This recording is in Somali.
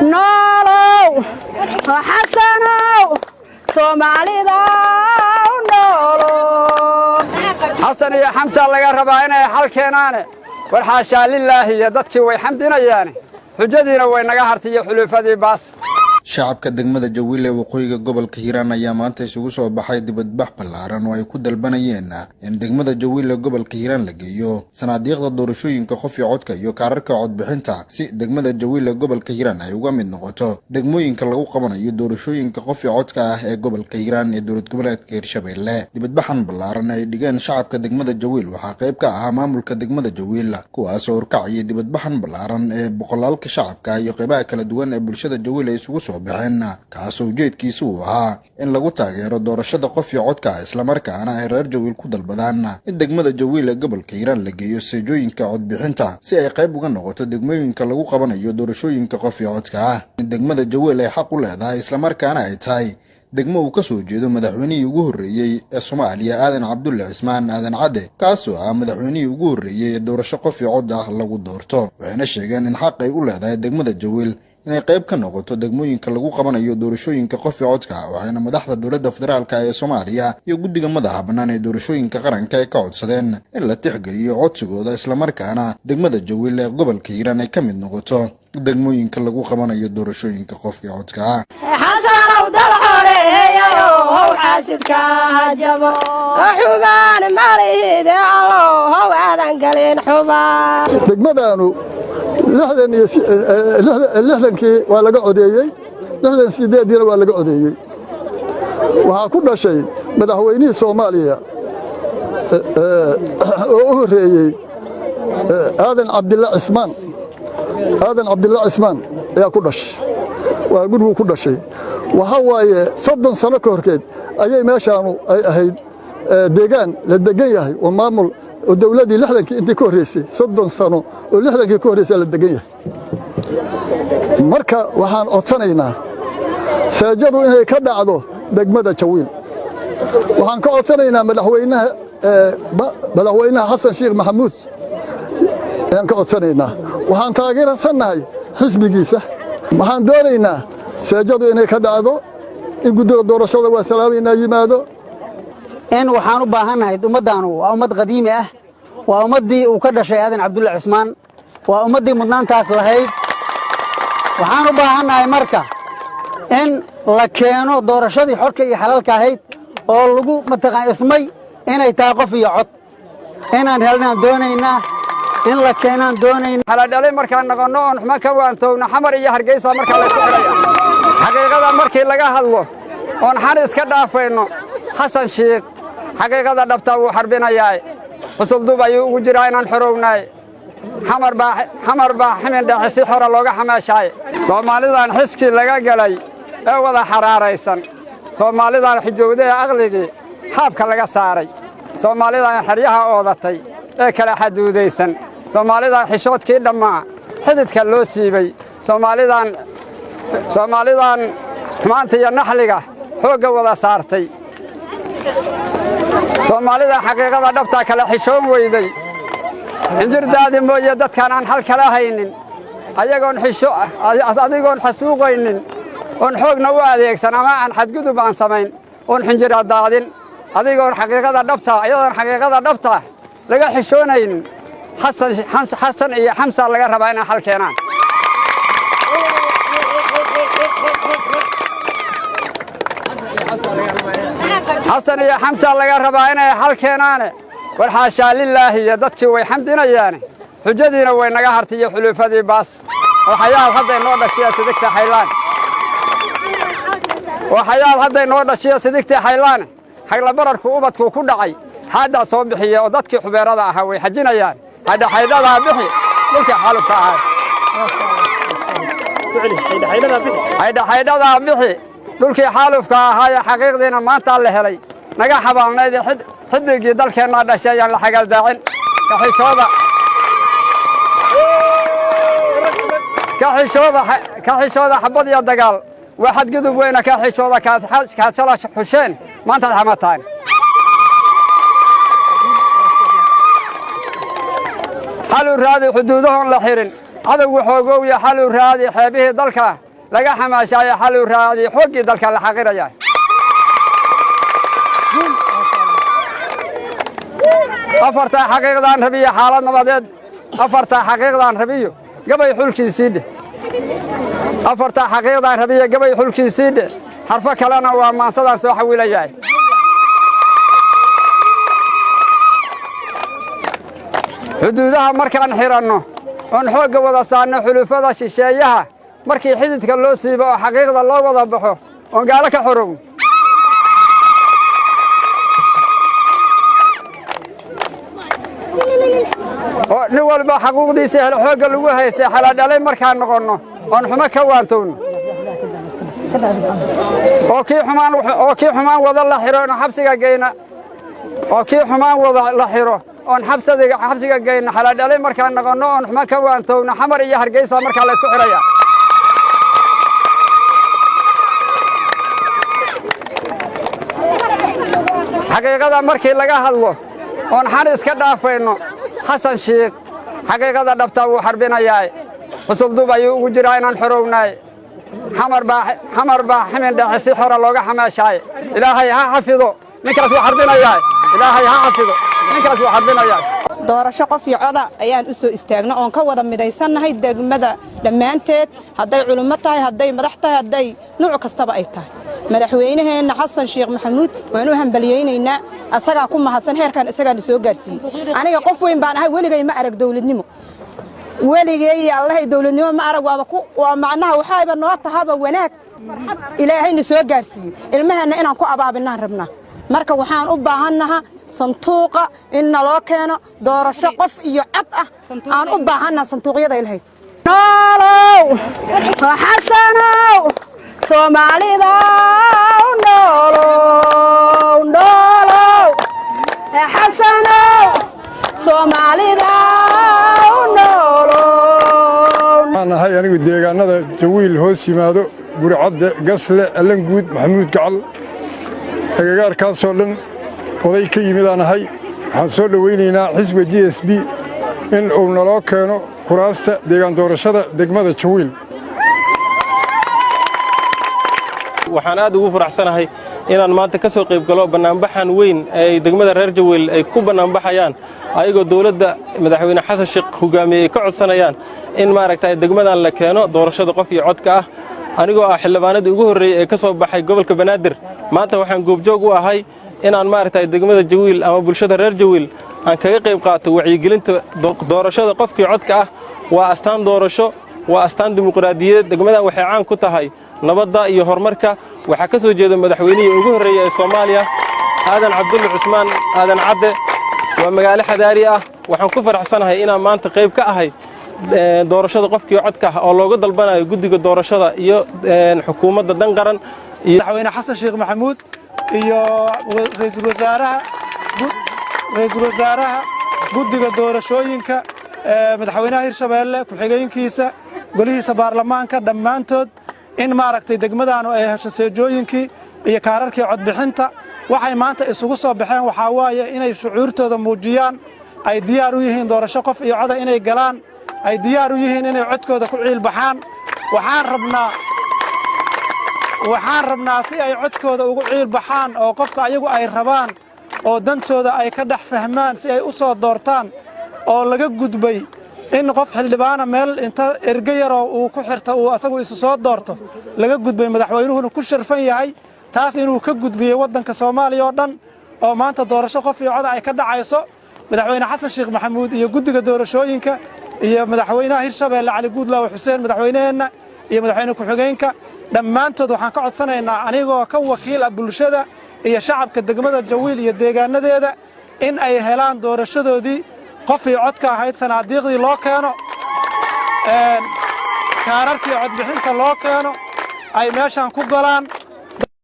نولو حسنو سومالي دا نولو حسن يا حمزة لغا ربا إنay xal keenaane war xaashaa lilaahi iyo dadkii way xamdinayaane xujadiina way naga hartay xulufadii baas shacabka degmada Jawiil ee waqooyiga gobolka Hiiraan ayaa maanta isugu soo baxay dibadbax ballaaran oo ay ku dalbanayeen in degmada Jawiil ee gobolka Hiiraan la geeyo sanaadiiqda doorashooyinka qof iyo codka iyo kaararka codbixinta si degmada Jawiil ee gobolka Hiiraan ay uga mid noqoto degmooyinka lagu qabanayo doorashooyinka qof iyo codka ah ee gobolka Hiiraan ee dowlad goboleedka Hirshabeelle. Dibadbaxan ballaaran ay dhigeen shacabka degmada Jawiil waxaa qayb ka ah maamulka degmada Jawiil kuwaas oo urkacay dibadbaxan ballaaran ee boqolaalka shacabka iyo qaybaha kala duwan ee bulshada Jawiil ay isugu bixina kaasoo ujeedkiisu ahaa in lagu taageero doorashada qof iyo codka isla markaana ay reer Jawiil ku dalbadaan in degmada Jawiil ee gobolka Hiiraan la geeyo seejooyinka codbixinta si ay qayb uga noqoto degmooyinka lagu qabanayo doorashooyinka qof iyo codka degmada Jawiil ay xaq u leedahay isla markaana ay tahay degmo uu ka soo jeedo madaxweynihii ugu horeeyay ee Soomaaliya Aadan Cabdulle Cismaan Aadan Cadde kaasoo ah madaxweynihii ugu horeeyay ee doorasho qof iyo cod ah lagu doorto waxayna sheegeen in xaq ay u leedahay degmada Jawiil inay qayb ka noqoto degmooyinka lagu qabanayo doorashooyinka qof iyo codka waxayna madaxda dowladda federaalka ee Soomaaliya iyo guddiga madaxa bannaan ee doorashooyinka qaranka ay ka codsadeen in la tixgeliyo codsigooda isla markaana degmada Jawiil ee gobolka Hiiraan ay ka mid noqoto degmooyinka lagu qabanayo doorashooyinka qof iyo codka حسنو دلعوريو هو حاسدك جبو حبان مريد الله هو آذان قلين حبان degmadanu lixdankii waa laga codeeyey 68diina waa laga codeeyey waxaa ku dhashay madaxweynihii Soomaaliya oo u horeeyay Aadan Cabdulle Cismaan ayaa ku dhashay waa gurigu ku dhashay waxa waaye 30 sano ka horkeed ayay meeshaanu ay ahayd deegaan la degan yahay oo maamul oo dawladii 60kii intii ka horeysay 30 sano oo 60kii ka horeysay la degan yahay marka waxaan codsanaynaa saajadu inay ka dhacdo degmada Jawiil waxaan ka codsanaynaa madaxweynaha Xasan Sheekh Maxamuud ayaan ka codsanaynaa waxaan taageersanahay xisbigiisa waxaan doonaynaa saajadu inay ka dhacdo in guddiga doorashada waa salaamayna yimaado in waxaan u baahanahay ummaddaanu waa ummad qadiimi ah waa ummadii uu ka dhashay Aadan Cabdulle Cismaan waa ummadii mudnaantaas lahayd waxaan u baahanahay marka in la keeno doorashadii xorka iyo xalaalka ahayd oo lagu mataqaan ismay inay tahay qof iyo cod inaan helnaan doonaynaa in la keenaan doonaynaa xala dhalay markaan noqono oo xuma ka waantoowna xamar iyo Hargeysa marka la isku xiraya xaqiiqada markii laga hadlo oo xan iska dhaafayno Xasan Sheekh xaqiiqada dhabta uu xarbinayaa xusul dub ayuu ugu jiraa inaan xorownaay xamar baa ximin dhaxsi xora looga xamaashay Soomaalidan xiskii laga galay ee wada xaraaraysan Soomaalidan xijowday aqligii xaabka laga saaray Soomaalidan xariyaha oodatay ee kala xaduudaysan Soomaalidan xishoodkii dhamaa xididka loo siibay Soomaalidan maanta iyo naxliga xooga wada saartay Soomaalida xaqiiqada dhabta kala xishoon weyday injirdaadi mooye dadkan aan xal kala haynin adigoon xasuuqaynin oon xoogna u adeegsan ama aan xadgudub aan samayn oon xinjira daadin adigoon xaqiiqada dhabta ayadoon xaqiiqada dhabta laga xishoonaynin Xasan iyo Xamsa laga rabaa inay xal keenaan حسن يا حمزة لغا ربا إنay xal keenaane war xaashaa lilaahi iyo dadkii way xamdinayaane xujadiina way naga hartay xulufadii baas waxyaal hadday noo dhashay sidikta xaylaan xagla bararku ubadku ku dhacay hada soo bixiye oo dadkii xubeerada ahaa way xajinayaan xaydada bixi dhulka xalufka ah xaydada bixi dhulkii xaalufka ahaa ee xaqiiqdiina maanta la helay naga xabaalnayd xidigii dalkeena dhashay aan la xagal daacin ka xishooda xabad iyo dagaal waa xadgudub weyna ka xishooda kaasala xusheen maanta xamataan xalu raadi xuduudahoon la xirin cadowgu xoogowya xaluu raadi xeebihii dalka laga xamaashaayo xaluu raadi xooggii dalka la xaqiraya afartaa xaqiiqdaan rabiyo xaalad nabadeed afartaa xaqiiqdaan rabiyo gabay xulkiisii dheh afartaa xaqiiqdaan rabiyo gabay xulkiisii dheh xarfo kalena waa maansadaan soo xawilayahay xuduudaha markaan xiranno oon xoogga wada saarno xulufada shisheeyaha markii xididka loo siibo oo xaqiiqda loo wada baxo oon gaalo ka xorown oo nin walba xaquuqdiisa helo xoogga lagu haystay xalaadhalay markaan noqonno oon xumo ka waantowno oo kii xumaan wada la xiro oon xabsiga geyna oo kii xumaan wada la xiro oon xabsiga geyna xalaadhalay markaan noqonno oon xumo ka waantowno xamar iyo hargeysa markaa la isku xidhaya xaqiiqada markii laga hadlo oon xan iska dhaafayno xasan shiikh xaqiiqada dhabta wuu xarbinayaa xusuldub ayuu ugu jiraa inaan xorownaay xamar baa ximin dhexe si xora looga xamaashaay ilaahay ha xafido ninkaas wuu xarbinayaa ilaahay ha xafido ninkaas wuu xarbinayaa doorasho qof iyo coda ayaan u soo istaagna oon ka wada midaysannahay degmada dhammaanteed hadday culummo tahay hadday madax tahay hadday nuuc kastaba ay tahay madaxweynaheenna xasan sheekh maxamuud waan u hambaliyeynaynaa asagaa ku mahadsan heerkan isagaana soo gaarsiiyey aniga qof weyn baan ahay weligay ma arag dawladnimo weligay allahay dawladnimo ma arag waa macnaha waxaaba noo tahaba wanaag ilaahayna soo gaarsiiyey ilmaheenna inaan ku abaabinaan rabnaa marka waxaan u baahannaha sanduuqa in naloo keeno doorasho qof iyo cad ah aan u baahannaha sanduuqyada ilahayd noolow xasanow soomaalida noolow noolow xasanow soomaalida noolow waxaan ahay anigu deegaanada jawiil hoos yimaado burcadde gasle allanguud maxamuud gacal agagaarkaasoo dhan oday ka yimidaan ahay waxaan soo dhowaynaynaa xisbiga g s b in uu naloo keeno kuraasta deegaan doorashada degmada jawiil waxaan aad ugu faraxsanahay inaan maanta ka soo qayb galo bannaanbaxan weyn ay degmada reer jawiil ay ku bannaanbaxayaan ayagoo dawladda madaxweyne xasan sheekh hogaamiyey ay ka codsanayaan in maaragtay degmadan la keeno doorashada qof iyo codka ah anigoo ah xildhibaanadii ugu horreeyey ee ka soo baxay gobolka banaadir maanta waxaan goobjoog u ahay inaan maaragtay degmada jawiil ama bulshada reer jawiil aan kaga qayb qaato wacyigelinta doorashada qofkii codka ah waa astaan doorasho waa astaan dimuqraadiyadeed degmadan waxay caan ku tahay nabadda iyo horumarka waxaa ka soo jeeda madaxweynihii ugu horreeyey ee Soomaaliya aadan cabdulle cusmaan aadan cadde waa magaalo xadaari ah waxaan ku faraxsanahay inaan maanta qayb ka ahay doorashada qofkii codka ah oo looga dalbanayo guddiga doorashada iyo xukuumadda dan qaran iyo madaxweyne xasan sheekh maxamuud iyo ra'iisul wasaaraha guddiga doorashooyinka madaxweynaha Hirshabeelle ku-xigeenkiisa golihiisa baarlamaanka dhammaantood in maaragtay degmadaanu ay hesho seejooyinkii iyo kaararkii codbixinta waxay maanta isugu soo baxeen waxaa waaye inay shucuurtooda muujiyaan ay diyaar u yihiin doorasho qof iyo coda inay galaan ay diyaar u yihiin inay codkooda ku ciilbaxaan waxaan rabnaa si ay codkooda ugu ciilbaxaan oo qofka ayagu ay rabaan oo dantooda ay ka dhex fahmaan si ay u soo doortaan oo laga gudbay in qof xildhibaana meel inta erge yaroo uu ku xirta uu asagu isu soo doorto laga gudbay madaxweynuhuna ku sharfan yahay taas inuu ka gudbiyey waddanka Soomaaliya oo dhan oo maanta doorasho qof iyo cod ay ka dhacayso madaxweyne xasan sheekh maxamuud iyo guddiga doorashooyinka iyo madaxweynaha Hirshabeelle Cali Guudlaaw Xuseen madaxweynaheena iyo madaxweyne ku-xigeenka dhammaantood waxaan ka codsanaynaa anigoo ka wakiil ah bulshada iyo shacabka degmada jawiil iyo deegaanadeeda in ay helaan doorashadoodii qof iyo codka ahayd sanaadiiqdii loo keeno kaararkii codbixinta loo keeno ay meeshaan ku galaan